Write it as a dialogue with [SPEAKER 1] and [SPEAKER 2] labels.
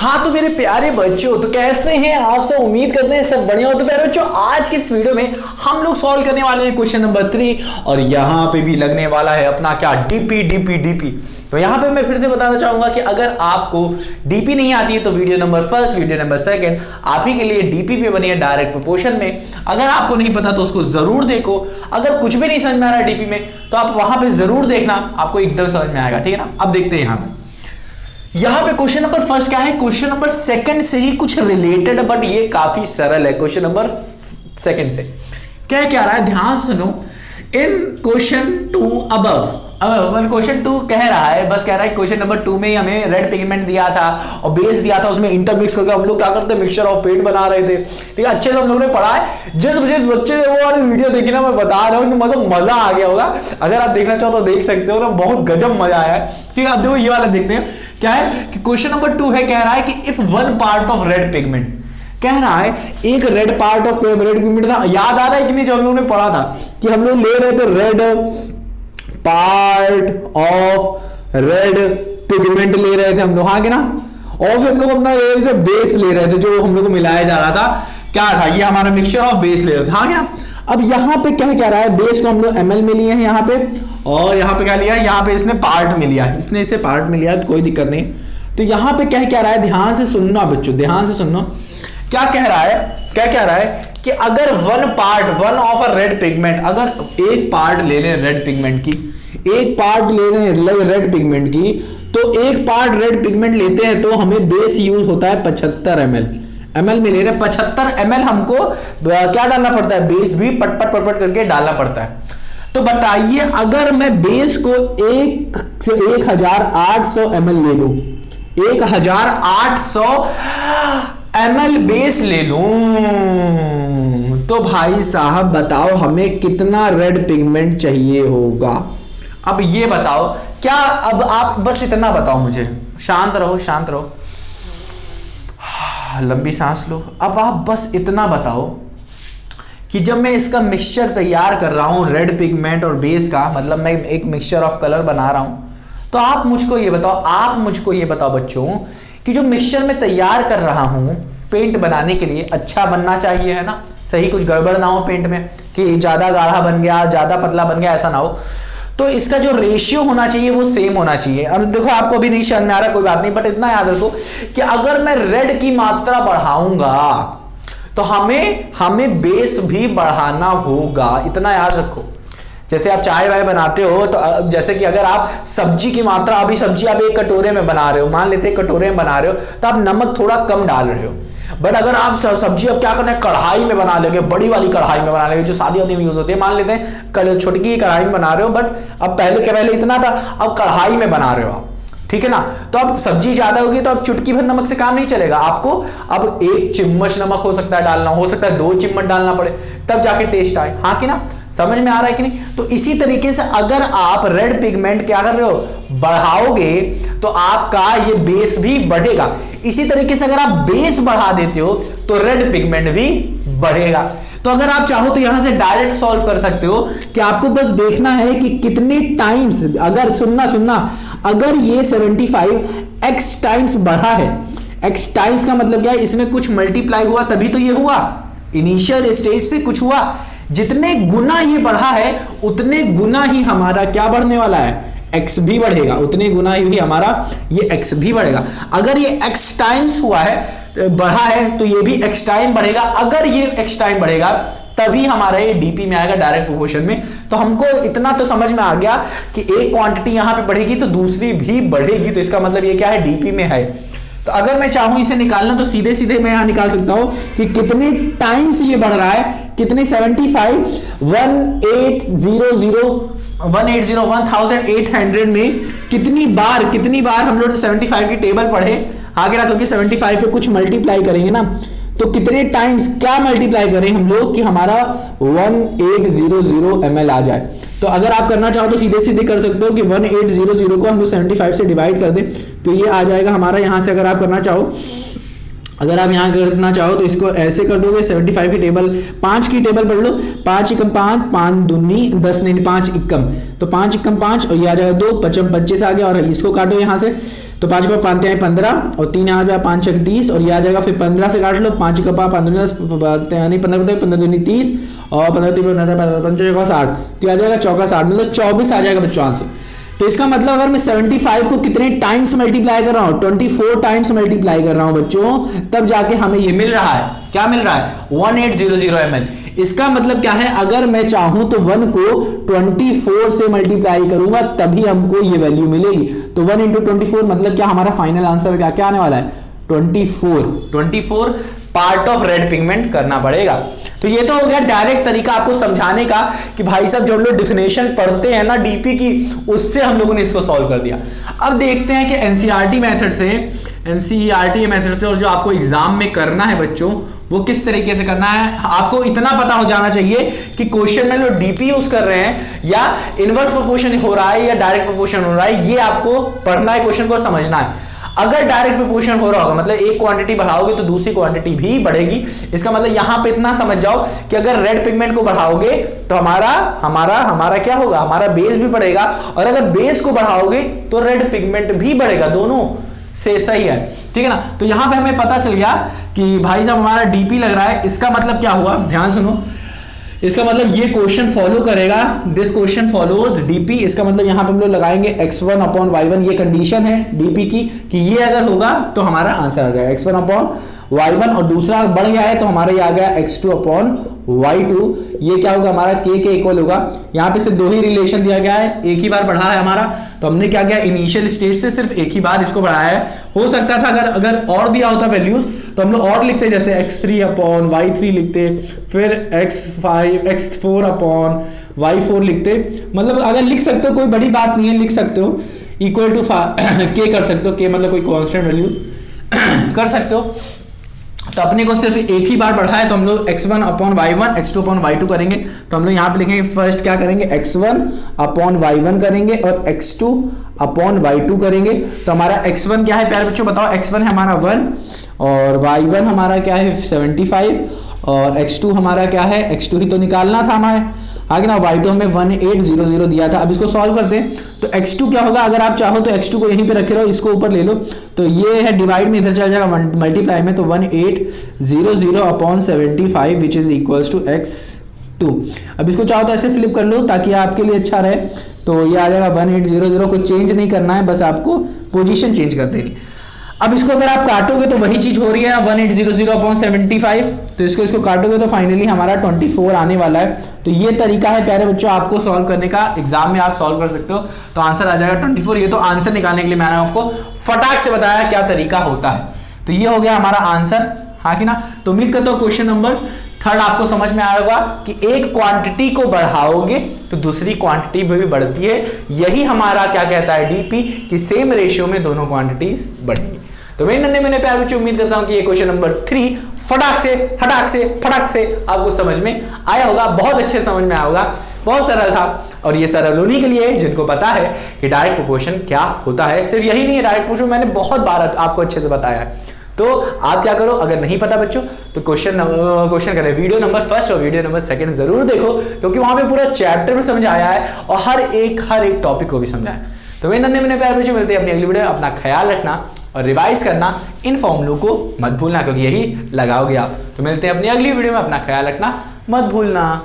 [SPEAKER 1] हाँ तो मेरे प्यारे बच्चों, तो कैसे हैं आप सब? उम्मीद करते हैं सब बढ़िया हो। तो प्यारे बच्चों, आज की इस वीडियो में हम लोग सॉल्व करने वाले हैं क्वेश्चन नंबर 3 और यहाँ पे भी लगने वाला है अपना क्या डीपी। तो यहाँ पे मैं फिर से बताना चाहूंगा कि अगर आपको डीपी नहीं आती है तो video number first, video number second आप ही के लिए डीपी पे बनी है डायरेक्ट प्रोपोर्शन में। अगर आपको नहीं पता तो उसको जरूर देखो। अगर कुछ भी नहीं समझ में आ रहा है डीपी में तो आप वहां पे जरूर देखना, आपको एकदम समझ में आएगा। ठीक है ना? अब देखते हैं यहाँ पे क्वेश्चन नंबर फर्स्ट क्या है। क्वेश्चन नंबर सेकंड से ही कुछ रिलेटेड, बट ये काफी सरल है। क्वेश्चन नंबर सेकंड से क्या रहा है, ध्यान सुनो। इन क्वेश्चन 2 अबव क्वेश्चन 2 कह रहा है, बस कह रहा है क्वेश्चन नंबर 2 में हमें रेड पिगमेंट दिया था और बेस दिया था, उसमें इंटरमिक्स करके हम लोग क्या करते, मिक्सचर ऑफ पेंट बना रहे थे। ठीक है, अच्छे से हम लोगों ने पढ़ा है। जिस बच्चे ने वो वाली वीडियो देखी ना, मैं बता रहा हूँ कि मतलब मजा आ गया होगा। अगर आप देखना चाहो तो देख सकते हो ना, बहुत गजब मजा आया है। ठीक है, अब देखो ये वाला देखते हैं क्या है कि क्वेश्चन नंबर 2 है, कह रहा है कि if one part of red pigment, कह रहा है एक red part of red pigment था। याद आ रहा है कि नहीं, जो हम लोगों ने पढ़ा था कि हम लोग ले रहे थे red part of red pigment ले रहे थे हम लोग, हाँ कि ना। और फिर हम लोग अपना ले रहे थे बेस ले रहे थे, जो हम लोग को मिलाया जा रहा था। क्या था ये, हमारा मिक्सचर ऑफ बेस ले रहे थे, हाँ कि ना। अब यहाँ पे क्या कह रहा है, बेस को हम लोग ml में लिए हैं यहाँ पे, और यहाँ पे क्या लिया है, यहाँ पे इसने पार्ट में लिया है, इसने इसे पार्ट में लिया तो कोई दिक्कत नहीं। तो यहाँ पे क्या कह रहा है, ध्यान से सुनना बच्चों, ध्यान से सुनना। क्या कह रहा है कि अगर one of a red pigment, अगर एक पार्ट ले लें रेड पिगमेंट की, एक पार्ट ले लें रेड पिगमेंट की, तो एक पार्ट रेड पिगमेंट लेते हैं तो हमें बेस यूज होता है 75 ml में ले रहे 75 ml। हमको क्या डालना पड़ता है, बेस भी पट करके डालना पड़ता है। तो बताइए, अगर मैं बेस को 1800 ml ले लूं, 1800 ml बेस ले लूं, तो भाई साहब बताओ हमें कितना रेड पिगमेंट चाहिए होगा। अब ये बताओ क्या, अब आप बस इतना बताओ मुझे, शांत रहो, लंबी सांस लो। अब आप बस इतना बताओ कि जब मैं इसका मिक्सचर तैयार कर रहा हूं रेड पिगमेंट और बेस का, मतलब मैं एक मिक्सचर ऑफ कलर बना रहा हूं, तो आप मुझको ये बताओ बच्चों कि जो मिक्सचर मैं तैयार कर रहा हूं पेंट बनाने के लिए अच्छा बनना चाहिए, है ना, सही, कुछ गड़बड़ ना हो पेंट में कि ज्यादा गाढ़ा बन गया, ज्यादा पतला बन गया, ऐसा ना हो। तो इसका जो रेशियो होना चाहिए वो सेम होना चाहिए। अब देखो आपको अभी नहीं समझ में आ रहा, कोई बात नहीं, बट इतना याद रखो कि अगर मैं रेड की मात्रा बढ़ाऊंगा तो हमें बेस भी बढ़ाना होगा, इतना याद रखो। जैसे आप चाय वाय बनाते हो, तो जैसे कि अगर आप सब्जी की मात्रा, अभी सब्जी आप एक कटोरे में बना रहे हो, मान लेते हैं कटोरे में बना रहे हो, तो आप नमक थोड़ा कम डाल रहे हो। बट अगर आप सब्जी अब क्या करना है, कढ़ाई में बना लोगे, बड़ी वाली कढ़ाई में बना लोगे, जो शादी में यूज होती है, मान लेते हैं छोटी कढ़ाई में बना रहे हो, बट अब पहले इतना था, अब कढ़ाई में बना रहे हो आप, ठीक है ना। तो अब सब्जी ज्यादा होगी तो अब चुटकी भर नमक से काम नहीं चलेगा, आपको अब 1 चम्मच नमक हो सकता है डालना, हो सकता है 2 चम्मच डालना पड़े, तब जाके टेस्ट आए, हाँ कि ना। समझ में आ रहा है कि नहीं? तो इसी तरीके से अगर आप रेड पिगमेंट क्या कर रहे हो, बढ़ाओगे, तो आपका ये बेस भी बढ़ेगा। इसी तरीके से अगर आप बेस बढ़ा देते हो तो रेड पिगमेंट भी बढ़ेगा। तो अगर आप चाहो तो यहां से डायरेक्ट सॉल्व कर सकते हो कि आपको बस देखना है कि कितने टाइम्स, अगर सुनना, अगर ये 75x टाइम्स बढ़ा है, x टाइम्स का मतलब क्या है, इसमें कुछ मल्टीप्लाई हुआ तभी तो ये हुआ, इनिशियल स्टेज से कुछ हुआ। जितने गुना ये बढ़ा है उतने गुना ही हमारा क्या बढ़ने वाला है, x भी बढ़ेगा, उतने गुना ही हमारा ये x भी बढ़ेगा। अगर ये x टाइम्स हुआ है, बढ़ा है, तो ये भी x टाइम बढ़ेगा। अगर ये x टाइम बढ़ेगा तभी हमारा ये डीपी में आएगा, डायरेक्ट प्रोपोर्शन में। तो हमको इतना तो समझ में आ गया कि एक क्वांटिटी यहां पे बढ़ेगी तो दूसरी भी बढ़ेगी, तो इसका मतलब ये क्या है, डीपी में है। तो अगर मैं चाहूं इसे निकालना तो सीधे मैं यहां निकाल सकता हूं कि कितने टाइम्स ये बढ़ रहा है, कितने 75 1800 में कितनी बार हम लोग 75 की टेबल पढ़े, आगे ना, क्योंकि 75 पे कुछ मल्टीप्लाई करेंगे ना, तो कितने टाइम्स क्या मल्टीप्लाई करें हम लोग कि हमारा 1800 ml आ जाए। तो अगर आप करना चाहो तो सीधे कर सकते हो कि 1800 को हम लोग 75 से डिवाइड कर दें तो ये आ जाएगा हमारा। यहां से अगर आप करना चाहो, अगर आप यहाँ करना चाहो तो इसको ऐसे कर दोगे, 75 की टेबल, 5 की टेबल पढ़ लो, 5 एकम 5, 5 दूनी 10, नहीं 5 एकम, तो 5 एकम 5 और ये आ जाएगा 2, 5 25 आ गया, और इसको काटो यहाँ से तो 5 का 5 आए 15 और 3 यहाँ पे 5 6 30 और ये आ जाएगा फिर 15 से काट लो, 5 का 15 यानी 15 15 30 और 15 15 60, तो आ जाएगा चौका 60, मतलब 24 आ जाएगा बच्चों आंसर। तो इसका मतलब अगर मैं 75 को कितने टाइम्स मल्टीप्लाई कर रहा हूं, 24 टाइम्स मल्टीप्लाई कर रहा हूं बच्चों, तब जाके हमें ये मिल रहा है, क्या मिल रहा है 1800 ml। इसका मतलब क्या है, अगर मैं चाहूं तो 1 को 24 से मल्टीप्लाई करूंगा तभी हमको ये वैल्यू मिलेगी। तो 1 × 24 मतलब क्या, हमारा फाइनल आंसर क्या क्या आने वाला है 24 पार्ट ऑफ रेड पिगमेंट करना पड़ेगा। तो ये तो हो गया डायरेक्ट तरीका आपको समझाने का कि भाई साहब जो हम लोग डिफिनेशन पढ़ते हैं ना डीपी की, उससे हम लोगों ने इसको सॉल्व कर दिया। अब देखते हैं कि एनसीईआरटी मेथड से और जो आपको एग्जाम में करना है बच्चों, वो किस तरीके से करना है। आपको इतना पता हो जाना चाहिए कि क्वेश्चन में जो डीपी यूज कर रहे हैं या इनवर्स प्रोपोर्शन हो रहा है या डायरेक्ट प्रोपोर्शन हो रहा है, ये आपको पढ़ना है, क्वेश्चन को समझना है। अगर डायरेक्ट प्रोपोर्शन हो रहा होगा मतलब एक क्वांटिटी बढ़ाओगे तो दूसरी क्वांटिटी भी बढ़ेगी। इसका मतलब यहां पे इतना समझ जाओ कि अगर रेड पिगमेंट को बढ़ाओगे तो हमारा क्या होगा, हमारा बेस भी बढ़ेगा, और अगर बेस को बढ़ाओगे तो रेड पिगमेंट भी बढ़ेगा, दोनों से सही है, ठीक है ना। तो यहां पे हमें पता चल गया कि भाई जब हमारा डीपी लग रहा है, इसका मतलब क्या हुआ, ध्यान सुनो, इसका मतलब ये क्वेश्चन फॉलो करेगा, दिस क्वेश्चन फॉलोज डीपी। इसका मतलब यहां पे हम लोग लगाएंगे x1/y1, ये कंडीशन है डीपी की कि ये अगर होगा तो हमारा आंसर आ जाएगा x1/y1, और दूसरा बढ़ गया है तो हमारा ये आ गया x2/y2। ये क्या होगा, हमारा k के इक्वल होगा। यहाँ पे सिर्फ 2 ही रिलेशन दिया गया है, एक ही बार बढ़ा है हमारा, तो हमने क्या किया, इनिशियल स्टेज से सिर्फ एक ही बार इसको बढ़ाया है। हो सकता था अगर और दिया होता वैल्यूज तो हम लोग और लिखते, जैसे x3/y3 लिखते, फिर x4/y4 लिखते। मतलब अगर लिख सकते हो कोई बड़ी बात नहीं है, लिख सकते हो इक्वल टू k कर सकते हो, k मतलब कोई कांस्टेंट वैल्यू कर सकते हो। तो अपने को सिर्फ एक ही बार बढ़ा है तो हम लोग x1/y1 x2/y2 करेंगे। तो हम लोग यहाँ पे लिखेंगे, फर्स्ट क्या करेंगे, x1/y1 करेंगे और x2/y2 करेंगे। तो हमारा x1 क्या है प्यारे बच्चों बताओ, x1 है हमारा 1 और y1 हमारा क्या है 75 और x2 हमारा क्या है, x2 ही तो निकालना था हमारे आगे ना, y2 हमें 1800 दिया था। अब इसको सॉल्व करते हैं तो x2 क्या होगा, अगर आप चाहो तो x2 को यहीं पे रखे रहो, इसको ऊपर ले लो, तो ये है डिवाइड में इधर चल जाएगा मल्टीप्लाई में, तो 1800/75 which is equals to x2। अब इसको चाहो तो ऐसे फ्लिप कर लो ताकि आपके लिए अच्छा रहे, तो ये आ जाएगा 1800 को चेंज नहीं करना है, बस आपको पोजीशन चेंज कर देनी। अब इसको अगर आप काटोगे तो वही चीज हो रही है ना 1800/75, तो इसको काटोगे तो फाइनली हमारा 24 आने वाला है। तो ये तरीका है प्यारे बच्चों आपको सॉल्व करने का, एग्जाम में आप सॉल्व कर सकते हो, तो आंसर आ जाएगा 24। ये तो आंसर निकालने के लिए मैंने आपको फटाक से बताया क्या तरीका होता है। तो ये हो गया हमारा आंसर, हाँ कि ना। तो उम्मीद करता हूँ क्वेश्चन नंबर 3 आपको समझ में आया होगा कि एक क्वांटिटी को बढ़ाओगे तो दूसरी क्वांटिटी भी बढ़ती है। यही हमारा क्या कहता है डीपी, कि सेम रेशियो में दोनों क्वांटिटीज बढ़ेंगी। तो मेरे नन्हे मुन्ने प्यारे बच्चों, उम्मीद करता हूं कि ये क्वेश्चन नंबर 3 फटाक से आपको समझ में आया होगा, बहुत अच्छे समझ में आया होगा, बहुत सरल था। और ये सरल उन्हीं के लिए जिनको पता है कि डायरेक्ट प्रोपोर्शन क्या होता है। सिर्फ यही नहीं है, डायरेक्ट प्रोपोर्शन मैंने बहुत बार आपको अच्छे से बताया है। तो आप क्या करो, अगर नहीं पता बच्चों तो क्वेश्चन करें वीडियो नंबर 1 और वीडियो नंबर 2 जरूर देखो, क्योंकि वहां पे पूरा चैप्टर में समझ आया है और हर एक टॉपिक को भी समझाया है। तो मेरे नन्हे मुन्ने प्यारे बच्चों, मिलते हैं अपनी अगली वीडियो। अपना ख्याल रखना और रिवाइज करना, इन फॉर्मूलों को मत भूलना, क्योंकि यही लगाओगे आप। तो मिलते हैं अपनी अगली वीडियो में, अपना ख्याल रखना मत भूलना।